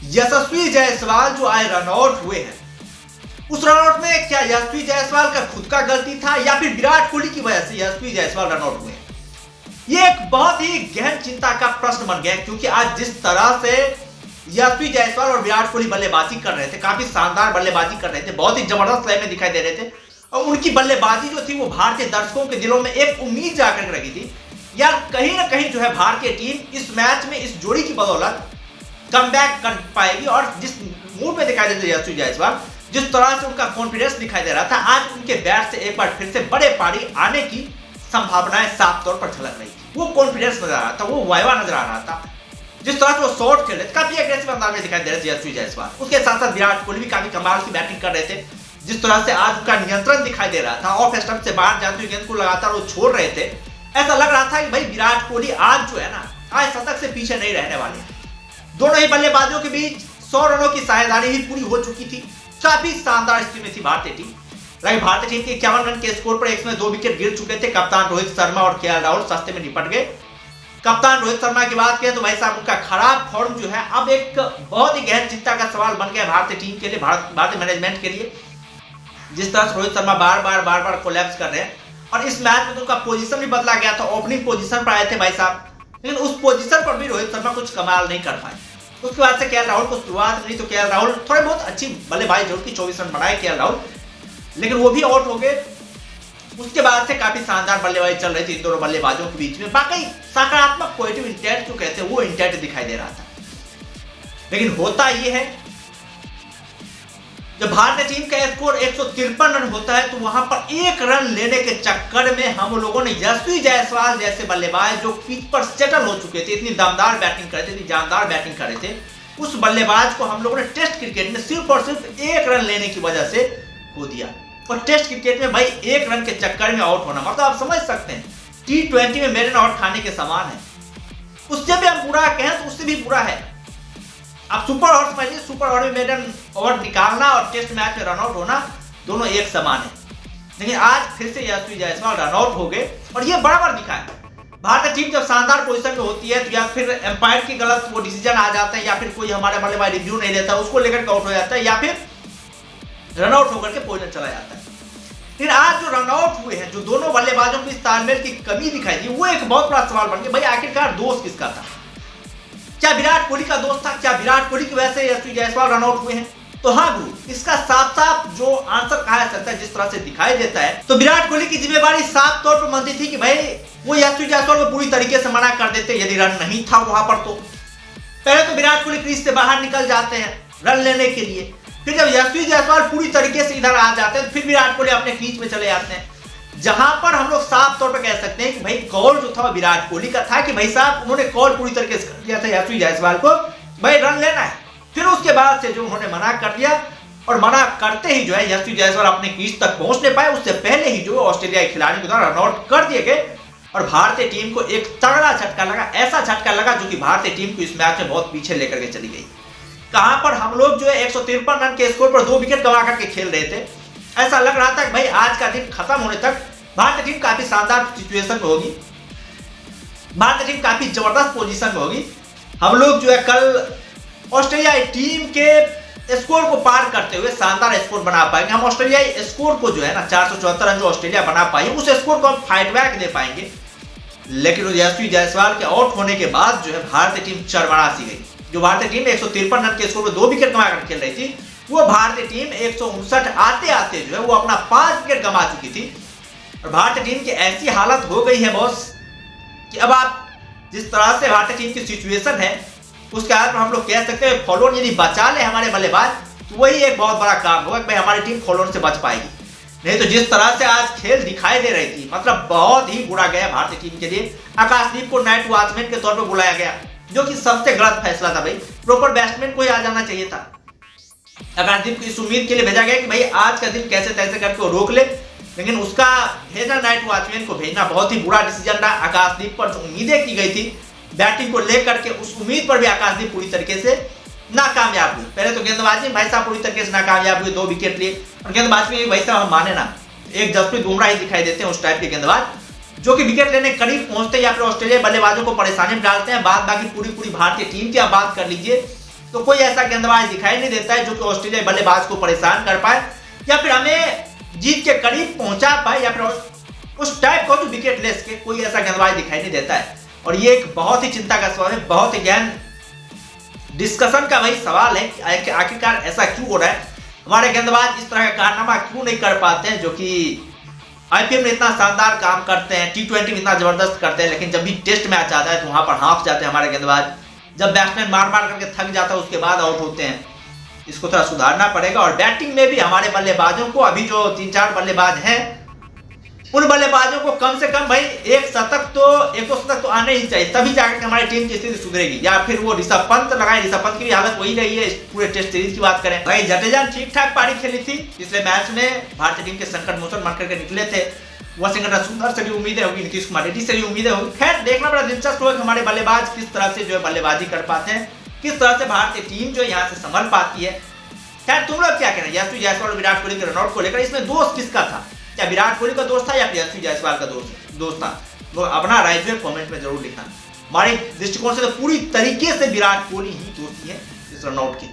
यशस्वी जायसवाल जो आए रनआउट हुए हैं, उस रनआउट में क्या यशस्वी जायसवाल का खुद का गलती था या फिर विराट कोहली की वजह से यशस्वी जायसवाल रनआउट हुए? ये एक बहुत ही गहन चिंता का प्रश्न बन गया, क्योंकि आज जिस तरह से यशस्वी जायसवाल और विराट कोहली बल्लेबाजी कर रहे थे, काफी शानदार बल्लेबाजी कर रहे थे, बहुत ही जबरदस्त लय में दिखाई दे रहे थे, और उनकी बल्लेबाजी जो थी वो भारतीय दर्शकों के दिलों में एक उम्मीद जाकर रखी थी यार कहीं ना कहीं जो है भारतीय टीम इस मैच में इस जोड़ी की बदौलत कमबैक कर पाएगी। और जिस मूड में दिखाई देते यशस्वी जायसवाल, जिस तरह से उनका कॉन्फिडेंस दिखाई दे रहा था, आज उनके बैट से एक बार फिर से बड़े पारी आने की संभावनाएं साफ तौर पर झलक रही थी। वो कॉन्फिडेंस नजर आ रहा था, वो वाइवा नजर आ रहा था, जिस तरह से वो शॉट खेल रहे थे, काफी एग्रेसिव अंदाज में दिखाई दे रहे थे यशस्वी जायसवाल। उसके साथ साथ विराट कोहली भी काफी कमाल की बैटिंग कर रहे थे, जिस तरह से आज उनका नियंत्रण दिखाई दे रहा था, ऑफ स्टंप से बाहर जाते हुए गेंद को लगातार वो छोड़ रहे थे। ऐसा लग रहा था कि भाई विराट कोहली आज जो है ना, आज शतक से पीछे नहीं रहने वाले। दोनों ही बल्लेबाजों के बीच 100 रनों की साझेदारी ही पूरी हो चुकी थी। काफी शानदार स्थिति में थी भारतीय टीम। लेकिन भारतीय टीम के 51 रन के स्कोर पर एक में 2 विकेट गिर चुके थे। कप्तान रोहित शर्मा और केएल राहुल सस्ते में निपट गए। कप्तान रोहित शर्मा की बात करें तो भाई साहब उनका खराब फॉर्म जो है अब एक बहुत ही गहन चिंता का सवाल बन गया भारतीय टीम के लिए, भारतीय मैनेजमेंट के लिए। जिस तरह से रोहित शर्मा बार बार कोलैप्स कर रहे हैं, और इस मैच में तो उनका पोजीशन भी बदला गया था। ओपनिंग पोजीशन पर आए थे भाई साहब, लेकिन उस पोजीशन पर भी रोहित शर्मा कुछ कमाल नहीं कर पाए। उसके बाद से केएल राहुल को शुरुआत मिली तो केएल राहुल थोड़े बहुत अच्छी बल्लेबाजी जरूर की, 24 रन बनाए केएल राहुल, लेकिन वो भी आउट हो गए। उसके बाद से काफी शानदार बल्लेबाजी चल रही थी इन दोनों बल्लेबाजों के बीच में। बाकी सकारात्मक पॉजिटिव इंटेंट जो कहते हैं वो इंटेंट दिखाई दे रहा था। लेकिन होता ये है, जब भारतीय टीम का स्कोर 153 रन होता है तो वहां पर एक रन लेने के चक्कर में हम लोगों ने यशस्वी जायसवाल जैसे बल्लेबाज जो पिच पर सेटल हो चुके थे, इतनी दमदार बैटिंग कर रहे थे, इतनी जानदार बैटिंग कर रहे थे, उस बल्लेबाज को हम लोगों ने टेस्ट क्रिकेट में सिर्फ और सिर्फ एक रन लेने की वजह से खो दिया। और टेस्ट क्रिकेट में भाई एक रन के चक्कर में आउट होना मतलब आप समझ सकते हैं T20 में मेडन आउट खाने के समान है। उससे भी हम बुरा कहें तो उससे भी बुरा है। आप सुपर ओवर समझिए, सुपर ओवर में मेडन ओवर निकालना और टेस्ट मैच में रनआउट होना दोनों एक समान है। लेकिन आज फिर से यशस्वी जायसवाल रनआउट हो गए और ये बराबर दिखा है। भारतीय टीम जब शानदार पोजीशन में होती है तो या फिर एम्पायर की गलत वो डिसीजन आ जाता है, या फिर कोई हमारे बल्लेबाज रिव्यू नहीं देता, उसको लेकर के आउट हो जाता है, या फिर रनआउट होकर के पोजीशन चला जाता है। लेकिन आज जो रनआउट हुए हैं, जो दोनों बल्लेबाजों की तालमेल की कमी दिखाई दी, वो एक बहुत बड़ा सवाल बन गया। भाई आखिरकार दोष किसका था? क्या विराट कोहली का दोस्त था? क्या विराट कोहली की वजह से यशस्वी जायसवाल रनआउट हुए हैं? तो हाँ गुरु, इसका साफ साफ जो आंसर कहा जा सकता है, जिस तरह से दिखाई देता है, तो विराट कोहली की जिम्मेवारी साफ तौर पर बनती थी कि भाई वो यशस्वी जायसवाल को पूरी तरीके से मना कर देते यदि रन नहीं था वहां पर। तो पहले तो विराट कोहली क्रीज से बाहर निकल जाते हैं रन लेने के लिए, फिर जब यशस्वी जायसवाल पूरी तरीके से इधर आ जाते हैं फिर विराट कोहली अपने क्रीज में चले जाते हैं। जहां पर हम लोग साफ तौर पर कह सकते हैं कि भाई कॉल जो था विराट कोहली का था कि भाई साहब उन्होंने कॉल पूरी तरीके से कर दिया था यशस्वी जायसवाल को, भाई रन लेना है। फिर उसके बाद से जो उन्होंने मना कर दिया, और मना करते ही जो है यशस्वी जायसवाल अपने क्रीज तक पहुंच नहीं पाए, उससे पहले ही जो ऑस्ट्रेलियाई खिलाड़ी के द्वारा रनआउट कर दिए गए और भारतीय टीम को एक तगड़ा झटका लगा, ऐसा झटका लगा जो कि भारतीय टीम को इस मैच में बहुत पीछे लेकर के चली गई। कहां पर हम लोग जो है 153 रन के स्कोर पर 2 विकेट गंवा करके खेल रहे थे। ऐसा लग रहा था कि भाई आज का दिन खत्म होने तक भारतीय टीम काफी शानदार सिचुएशन में होगी, भारतीय टीम काफी जबरदस्त पोजीशन में होगी। हम लोग जो है कल ऑस्ट्रेलियाई टीम के स्कोर को पार करते हुए शानदार स्कोर बना पाएंगे। हम ऑस्ट्रेलियाई स्कोर को जो है ना 474 रन जो ऑस्ट्रेलिया बना पाई, उस स्कोर को हम फाइट बैक दे पाएंगे। लेकिन यशस्वी जायसवाल के आउट होने के बाद जो है भारतीय टीम चरमरा सी गई। जो भारतीय टीम 153 रन के स्कोर पर 2 विकेट गंवा कर खेल रही थी, वो भारतीय टीम 159 आते आते जो है वो अपना 5 विकेट गंवा चुकी थी। और भारतीय टीम की ऐसी हालत हो गई है बॉस कि अब आप जिस तरह से भारतीय टीम की सिचुएशन है उसके आधार पर हम लोग कह सकते हैं फॉलोन यदि बचा ले हमारे बल्लेबाज तो वही एक बहुत बड़ा काम होगा कि भाई हमारी टीम फॉलोन से बच पाएगी। नहीं तो जिस तरह से आज खेल दिखाई दे रही थी, मतलब बहुत ही बुरा गया भारतीय टीम के लिए। आकाशदीप को नाइट वॉचमैन के तौर पर बुलाया गया, जो कि सबसे गलत फैसला था। भाई प्रॉपर बैट्समैन को ही आ जाना चाहिए था। आकाशदीप को इस उम्मीद के लिए भेजा गया कि भाई आज का दिन कैसे तैसे करके वो रोक ले, लेकिन उसका भेजना नाइट वॉचमैन को भेजना बहुत ही बुरा डिसीजन रहा। आकाशदीप पर जो उम्मीदें की गई थी बैटिंग को लेकर के, उस उम्मीद पर भी आकाशदीप पूरी तरीके से नाकामयाब हुई। पहले तो गेंदबाजी में भाई साहब पूरी तरीके से नाकामयाब हुए, 2 विकेट लिए। और गेंदबाजी में भाई साहब हम माने ना, एक जसप्रीत बुमराह ही दिखाई देते हैं उस टाइप के गेंदबाज जो कि विकेट लेने करीब पहुंचते या फिर ऑस्ट्रेलिया बल्लेबाजों को परेशानी में डालते हैं। बाद बाकी पूरी भारतीय टीम की आप बात कर लीजिए तो कोई ऐसा गेंदबाज दिखाई नहीं देता है जो कि ऑस्ट्रेलिया बल्लेबाज को परेशान कर पाए या फिर हमें जीत के करीब पहुंचा पाए या फिर उस टाइप का जो विकेट लेस के कोई ऐसा गेंदबाज दिखाई नहीं देता है। और ये एक बहुत ही चिंता का सवाल है, बहुत ही गहन डिस्कशन का वही सवाल है कि आखिरकार ऐसा क्यों हो रहा है, हमारे गेंदबाज इस तरह का कारनामा क्यों नहीं कर पाते हैं जो कि आईपीएल में इतना शानदार काम करते हैं, टी20 में इतना जबरदस्त करते हैं, लेकिन जब भी टेस्ट मैच आता है तो वहां पर हाफ जाते हैं हमारे गेंदबाज। जब बैट्समैन मार मार करके थक जाता है उसके बाद आउट होते हैं। इसको थोड़ा सुधारना पड़ेगा। और बैटिंग में भी हमारे बल्लेबाजों को, अभी जो 3-4 बल्लेबाज हैं, उन बल्लेबाजों को कम से कम भाई एक शतक तो आने ही चाहिए, तभी जाकर हमारी टीम की स्थिति सुधरेगी। या फिर वो ऋषभ पंत लगाए, ऋषभ पंत की भी हालत वही रही है। पूरे टेस्ट सीरीज की बात करें, भाई जडेजा ठीक ठाक पारी खेली थी पिछले मैच में, भारतीय टीम के संकट मोचन बन करके निकले थे। वशिंगटन सुंदर से भी उम्मीदें होगी, नीतीश कुमार रेड्डी से भी उम्मीदें होगी। खैर देखना बड़ा दिलचस्प होगा कि हमारे बल्लेबाज किस तरह से जो है बल्लेबाजी कर पाते हैं, किस तरह से भारतीय टीम जो यहाँ से संभल पाती है। खैर तुम लोग क्या कहना, यशस्वी जायसवाल और विराट कोहली के रनआउट को लेकर इसमें दोस्त किसका था? क्या विराट कोहली का दोस्त था या फिर यशस्वी जायसवाल का दोस्त था? वो अपना राय जो है कमेंट में जरूर लिखना। हमारे दृष्टिकोण से तो पूरी तरीके से विराट कोहली ही दोषी है इस रनआउट की।